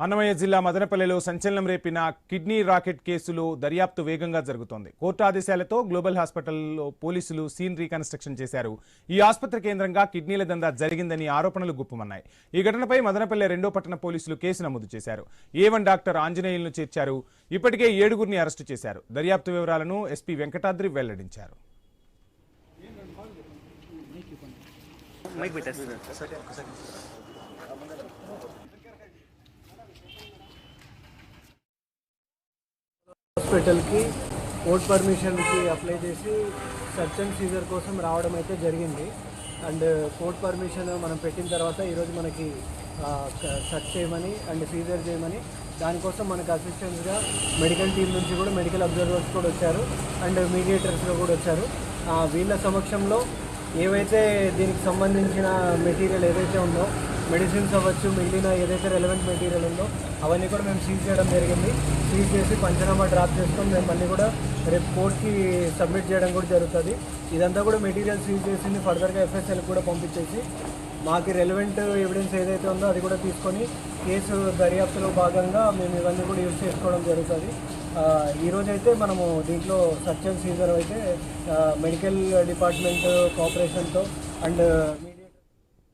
అన్నమయ్య జిల్లా మదనపల్లెలో సంచలనం రేపిన kidney racket కేసులో దర్యాప్తు వేగంగా జరుగుతోంది. కోర్టు ఆదేశాలతో గ్లోబల్ హాస్పిటల్లో పోలీసులు సీన్ రీకన్స్ట్రక్షన్ చేశారు. ఈ ఆసుపత్రి కేంద్రంగా కిడ్నీల దందా జరిగిందని ఆరోపణలు గుప్పమన్నాయి. ఈ ఘటనపై మదనపల్లె 2వ పట్టణ పోలీసులు కేసు నమోదు చేశారు. A1 డాక్టర్ ఆంజనేయులను చేర్చారు. ఇప్పటికే 7గురిని అరెస్టు చేశారు. దర్యాప్తు వివరాలను ఎస్పీ వెంకటాద్రి వెల్లడించారు. హాస్పిటల్కి కోర్ట్ పర్మిషన్కి అప్లై చేసి సర్చ్ అండ్ సీజర్ కోసం రావడం అయితే జరిగింది. అండ్ కోర్ట్ పర్మిషన్ మనం పెట్టిన తర్వాత ఈరోజు మనకి సర్చ్ చేయమని అండ్ సీజర్ చేయమని దానికోసం మనకు అసిస్టెంట్స్గా మెడికల్ టీం నుంచి కూడా మెడికల్ అబ్జర్వర్స్ కూడా వచ్చారు అండ్ మీడియేటర్స్గా కూడా వచ్చారు. వీళ్ళ సమక్షంలో ఏవైతే దీనికి సంబంధించిన మెటీరియల్ ఏదైతే ఉందో మెడిసిన్స్ అవ్వచ్చు, మిగిలిన ఏదైతే రెలవెంట్ మెటీరియల్ ఉందో అవన్నీ కూడా మేము సీజ్ చేయడం జరిగింది. సీజ్ చేసి పంచనామా డ్రాప్ చేసుకొని మేము మళ్ళీ కూడా రేపు కోర్ట్కి సబ్మిట్ చేయడం కూడా జరుగుతుంది. ఇదంతా కూడా మెటీరియల్ సీజ్ చేసింది ఫర్దర్గా FSL కూడా పంపించేసి మాకు రెలవెంట్ ఎవిడెన్స్ ఏదైతే ఉందో అది కూడా తీసుకొని కేసు దర్యాప్తులో భాగంగా మేము ఇవన్నీ కూడా యూజ్ చేసుకోవడం జరుగుతుంది. ఈరోజైతే మనము దీంట్లో సర్చ్ అండ్ సీజర్ అయితే మెడికల్ డిపార్ట్మెంట్ కోఆపరేషన్తో అండ్